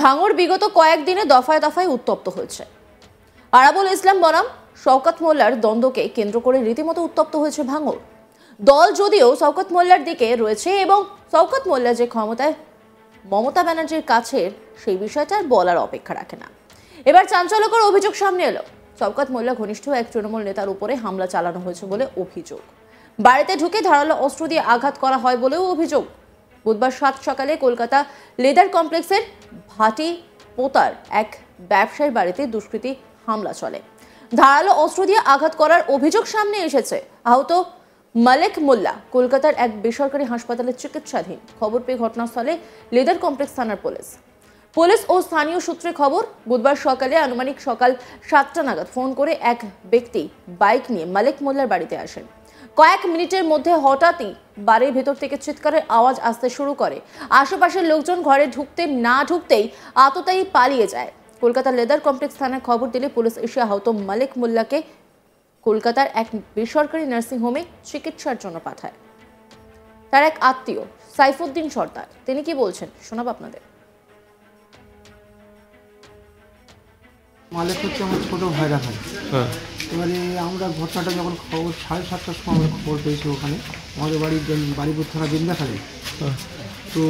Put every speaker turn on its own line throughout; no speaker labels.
ভাঙড় বিগত কয়েকদিনে দফায় দফায় উত্তপ্ত হয়েছে। আরাবুল ইসলাম বনাম শওকত মোল্লার দ্বন্দ্বকে কেন্দ্র করে রীতিমতো উত্তপ্ত হয়েছে ভাঙড়। দল যদিও শওকত মোল্লার দিকে রয়েছে এবং শওকত মোল্লা যে ক্ষমতায় মমতা ব্যানার্জির কাছের সেই বিষয়টা বলার অপেক্ষা রাখে না। এবার চাঞ্চল্যকর অভিযোগ সামনে এলো। শওকত মোল্লা ঘনিষ্ঠ এক তৃণমূল নেতার উপরে হামলা চালানো হয়েছে বলে অভিযোগ। বাড়িতে ঢুকে ধারালো অস্ত্র দিয়ে আঘাত করা হয় বলেও অভিযোগ। বুধবার 7 সকালে কলকাতা লেদার কমপ্লেক্সের ভাটি পোতার এক ব্যবসায়ীর বাড়িতে দুষ্কৃতী হামলা চলে। ধারালো অস্ত্র দিয়ে আঘাত করার অভিযোগ সামনে এসেছে। আহত মালেক মোল্লা কলকাতার এক বেসরকারি হাসপাতালে চিকিৎসাধীন। খবর পেয়ে ঘটনাস্থলে লেদার কমপ্লেক্স থানার পুলিশ ও স্থানীয় সূত্রে খবর, বুধবার সকালে আনুমানিক সকাল 7টা নাগাদ ফোন করে এক ব্যক্তি বাইক নিয়ে মালেক মোল্লার বাড়িতে আসেন। কয়েক মিনিটের মধ্যে হঠাৎই বাড়ির ভেতর থেকে চিৎকারের আওয়াজ আসতে শুরু করে। আশেপাশের লোকজন ঘরে ঢুকতেই আততায়ী পালিয়ে যায়। কলকাতা লেদার কমপ্লেক্স থানায় খবর দিলে পুলিশ এসে আহত মালেক মোল্লাকে কলকাতার এক বেসরকারি নার্সিংহোমে চিকিৎসার জন্য পাঠায়। তার এক আত্মীয় সাইফুদ্দিন সর্দার তিনি কি বলছেন শোনাব আপনাদের।
মালিক হচ্ছে আমার ছোট ভাইরা ভাই। এবারে আমরা ঘটনাটা যখন খবর 7:30টার সময় আমরা খবর পেয়েছি, ওখানে আমাদের বাড়িপুর থানা বিন্দাখালী। তো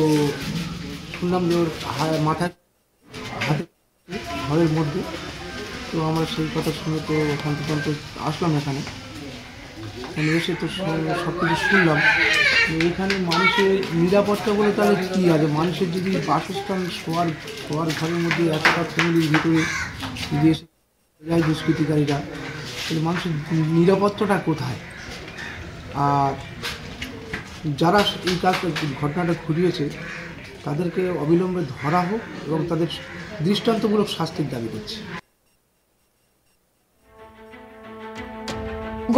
শুনলাম যে ওর মাথায় হাতে ঘরের মধ্যে। তো আমরা সেই কথা শুনে তো ওখান থেকে আসলাম এখানে এসে তো সব কিছু শুনলাম। এখানে মানুষের নিরাপত্তা বলে তাহলে কী আছে? মানুষের যদি বাসস্থান শোয়ার ঘরের মধ্যে এতটা ফ্যামিলির ভিতরে যদি এসে যায় দুষ্কৃতিকারীরা, তাহলে মানুষের নিরাপত্তাটা কোথায়? আর যারা এই ঘটনাটা ঘটিয়েছে তাদেরকে অবিলম্বে ধরা হোক এবং তাদের দৃষ্টান্তমূলক শাস্তির দাবি করছে।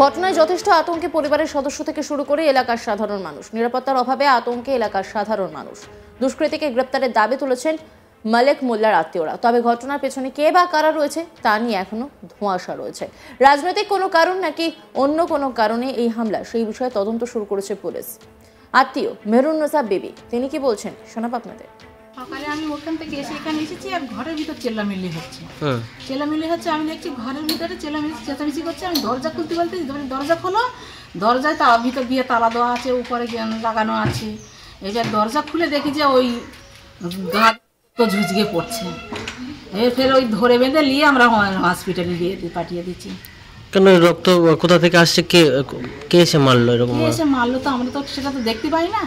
ঘটনায় যথেষ্ট আতঙ্কে পরিবারের সদস্য থেকে শুরু করে এলাকার সাধারণ মানুষ। নিরাপত্তার অভাবে আতঙ্কে এলাকার সাধারণ মানুষ। দুষ্কৃতীকে গ্রেপ্তারের দাবি তুলেছেন মালেক মোল্লার আত্মীয়রা। তবে ঘটনার পেছনে কে বা কারা রয়েছে তা নিয়ে এখনো ধোঁয়াশা রয়েছে। রাজনৈতিক কোনো কারণ নাকি অন্য কোনো কারণে এই হামলা, সেই বিষয়ে তদন্ত শুরু করেছে পুলিশ। আত্মীয় মেহরুন্নেসা বেবি তিনি কি বলছেন শোনাব আপনাদের।
সকালে আমি ওখান থেকে এখানে এসেছি আর ঘরের ভিতর চেল্লামিল্লি হচ্ছে। আমি দেখছি ঘরের ভিতরে চেঁচামেচি করছে। আমি দরজা খুলতে বলতে দরজা খোলো, দরজায় তার ভিতর দিয়ে তালা দেওয়া আছে, উপরে লাগানো আছে। এবার দরজা খুলে দেখি যে ওই গা তো ঝুঁচকে পড়ছে। ফের ওই ধরে বেঁধে নিয়ে আমরা হসপিটালে পাঠিয়ে দিচ্ছি।
কেন রক্ত কোথা থেকে আসছে? কে এসে মারলো? এরকম
এসে মারলো তো আমরা তো সেটা তো দেখতে পাই না।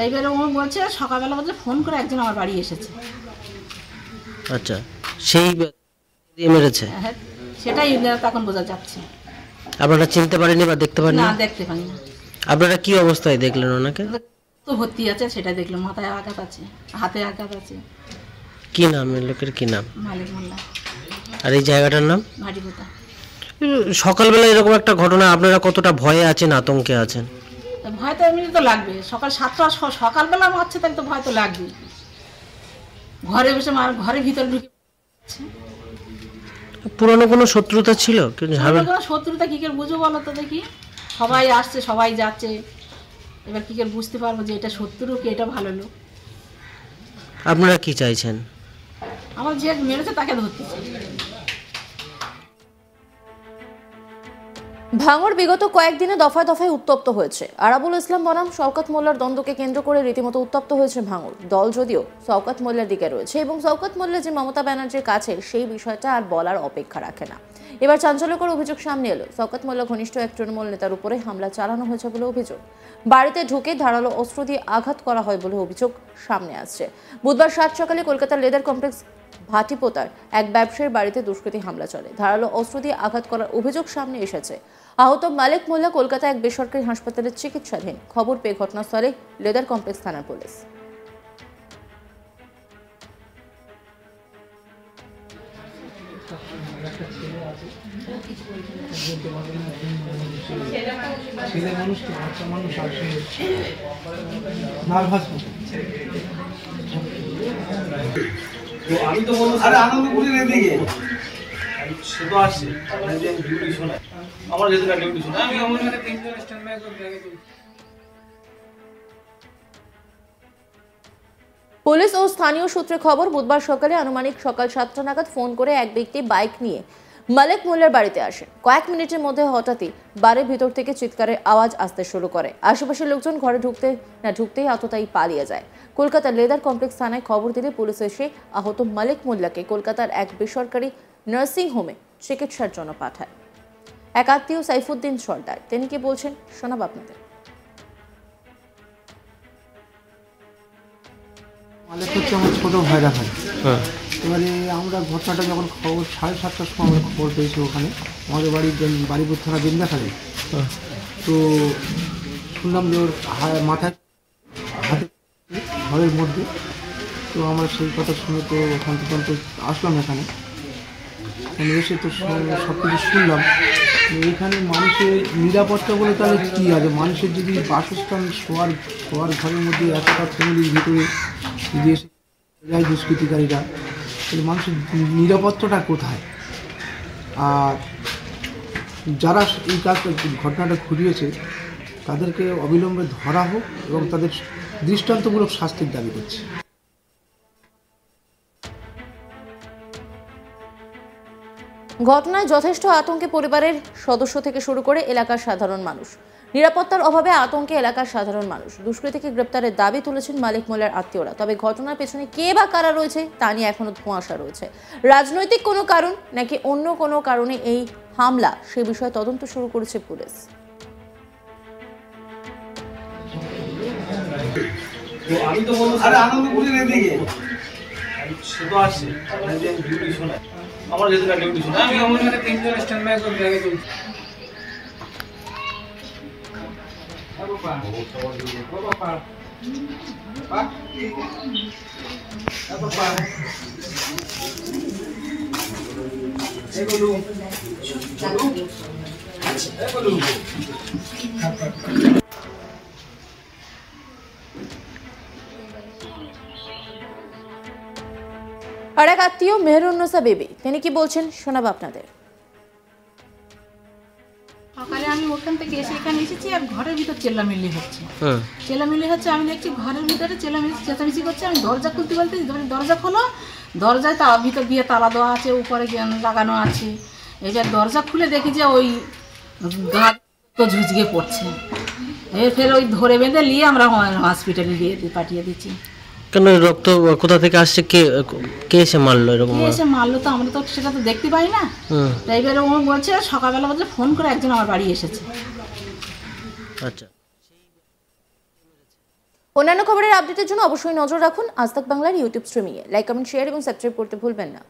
এবারে ও বলছে সকালবেলা বলছে ফোন করে একজন আমার বাড়ি এসেছে।
আচ্ছা, সেই দিয়ে মেরেছে?
হ্যাঁ, সেটাই তখন বোঝা যাচ্ছে।
আপনারা চিনতে পারেননি বা দেখতে পারেননি?
না, দেখতে পাই না।
আপনারা কি অবস্থায় দেখলেন ওনাকে?
তো ভর্তি আছে সেটা দেখলাম, মাথায় আঘাত আছে, হাতে আঘাত আছে।
কি নাম লোকের? কি নাম?
মালিক মোল্লা।
আর এই জায়গাটার নাম?
ভাটিপোতা।
সকালবেলা এরকম একটা ঘটনা, আপনারা কতটা ভয়ে আছেন, আতঙ্কে আছেন?
ভয় তো এমনি তো লাগবে। সকাল 7টা সকালবেলা মারছে তাহলে তো ভয় তো লাগবে। ঘরে বসে ঘরের ভিতরে ঢুকে।
পুরনো কোনো শত্রুতা ছিল?
কোনো শত্রুতা কি করে বুঝবো বলো তো দেখি? সবাই আসছে সবাই যাচ্ছে, এবার কি করে বুঝতে পারবো যে এটা শত্রু কি এটা ভালো লোক?
আপনারা কি চাইছেন?
আমার যে মেরেছে তাকে ধরতে চাই।
ভাঙড় বিগত কয়েকদিনে দফায় দফায় উত্তপ্ত হয়েছে। আরাবুল ইসলাম বনাম শওকত মোল্লার দ্বন্দ্বকে কেন্দ্র করে রীতিমতো উত্তপ্ত হয়েছে ভাঙড়। দল যদিও শওকত মোল্লার দিকে রয়েছে এবং শওকত মোল্লা যে মমতা ব্যানার্জির কাছে সেই বিষয়টা আর বলার অপেক্ষা রাখে না। এবার চাঞ্চল্যকর অভিযোগ সামনে এলো। শওকত মোল্লা ঘনিষ্ঠ এক তৃণমূল নেতার উপরে হামলা চালানো হয়েছে বলে অভিযোগ। বাড়িতে ঢুকে ধারালো অস্ত্র দিয়ে আঘাত করা হয় বলে অভিযোগ সামনে আসছে। বুধবার 7 সকালে কলকাতার লেদার কমপ্লেক্স ভাটি পোতার এক ব্যবসায়ীর বাড়িতে দুষ্কৃতী হামলা চলে। ধারালো অস্ত্র দিয়ে আঘাত করার অভিযোগ সামনে এসেছে। আহত মালেক মোল্লা কলকাতা এক বেসরকারি হাসপাতালে চিকিৎসাধীন। খবর পেয়ে ঘটনাস্থলে লেদার কমপ্লেক্স থানার পুলিশ।
ছেলে মানুষ তো বাচ্চা মানুষ আসে নার্ভাস। আমি তো বলবো আরে আনন্দপুরের এদিকে সে তো আসছে আমার যেহেতু ডিউটি শোনা আমি আমার মানে 3 জন স্ট্যান্ড বাই করে
পুলিশ ও স্থানীয় সূত্রে খবর, বুধবার সকালে আনুমানিক সকাল 7টা নাগাদ ফোন করে এক ব্যক্তি বাইক নিয়ে মালেক মোল্লার বাড়িতে আসেন। কয়েক মিনিটের মধ্যে হঠাৎই বাড়ির ভিতর থেকে চিৎকারের আওয়াজ আসতে শুরু করে। আশেপাশের লোকজন ঘরে ঢুকতেই আততায়ী পালিয়ে যায়। কলকাতার লেদার কমপ্লেক্স থানায় খবর দিলে পুলিশ এসে আহত মালেক মোল্লাকে কলকাতার এক বেসরকারি নার্সিং হোমে চিকিৎসার জন্য পাঠায়। এক আত্মীয় সাইফুদ্দিন সর্দার, তিনি কি বলছেন শোনাব আপনাদের।
মালিক হচ্ছে আমার ছোটো ভাইরা ভাই। এবারে আমরা ঘটনাটা যখন খবর 7:30টার সময় আমরা খবর পেয়েছি ওখানে আমাদের বাড়িপুর থানা বিন্দাখালে। তো শুনলাম যে ওর মাথায় হাতে ঘরের মধ্যে। তো আমরা সেই কথা শুনে তো ওখান থেকে আসলাম এখানে এসে তো সব কিছু শুনলাম। এখানে মানুষের নিরাপত্তা বলে তাহলে কী আছে? মানুষের যদি বাসস্থান শোয়ার ঘরের মধ্যে এতটা ফ্যামিলির ভিতরে দিয়ে যায় দুষ্কৃতিকারীরা, তাহলে মানুষের নিরাপত্তাটা কোথায়? আর যারা এই ঘটনাটা ঘটিয়েছে তাদেরকে অবিলম্বে ধরা হোক এবং তাদের দৃষ্টান্তমূলক শাস্তির দাবি করছে।
ঘটনায় যথেষ্ট আতঙ্কে পরিবারের সদস্য থেকে শুরু করে এলাকার সাধারণ মানুষ। নিরাপত্তার অভাবে আতঙ্কে এলাকার সাধারণ মানুষ। দুষ্কৃতীকে গ্রেপ্তারের দাবি তুলেছেন মালিক মোল্লার আত্মীয়রা। তবে ঘটনার পেছনে কে বা কারা রয়েছে তা নিয়ে এখনো ধোঁয়াশা রয়েছে। রাজনৈতিক কোনো কারণ নাকি অন্য কোনো কারণে এই হামলা, সে বিষয়ে তদন্ত শুরু করেছে পুলিশ।
আমি তো বলবো আরে আনন্দপুরের এদিকে সে তো আসছে আমার যেতে না ডিউটি শুনে আমি আমার মানে তিনজন স্ট্যান্ড বাই করে জায়গায় চলছি।
আর এক আত্মীয় মেহরুন্নসা বেবি, তিনি কি বলছেন শোনাব আপনাদের।
সকালে আমি ওখান থেকে এসে এখানে এসেছি আর ঘরের ভিতর চেল্লামিল্লি হচ্ছে। আমি দেখছি ঘরের ভিতরে চেঁচামেচি করছে। আমি দরজা খুলতে বলতে দরজা খোলো, দরজায় ভিতর দিয়ে তালা দেওয়া আছে, উপরে লাগানো আছে। এবার দরজা খুলে দেখি যে ওই গা তো ঝুঁচকে পড়ছে। ফের ওই ধরে বেঁধে নিয়ে আমরা হসপিটালে পাঠিয়ে দিচ্ছি।
কেন রক্ত কোথা থেকে আসছে? কে এসে মারলো? এরকম
এসে মারলো তো আমরা তো সেটা তো দেখতে পাই না। তাই এবারে ও বলছে সকালবেলা বলছে ফোন করে একজন আমার বাড়ি এসেছে।
আচ্ছা,
অন্যান্য খবরের আপডেটের জন্য অবশ্যই নজর রাখুন আজ তাক বাংলার ইউটিউব স্ট্রিমিংয়ে। লাইক, কমেন্ট, শেয়ার এবং সাবস্ক্রাইব করতে ভুলবেন না।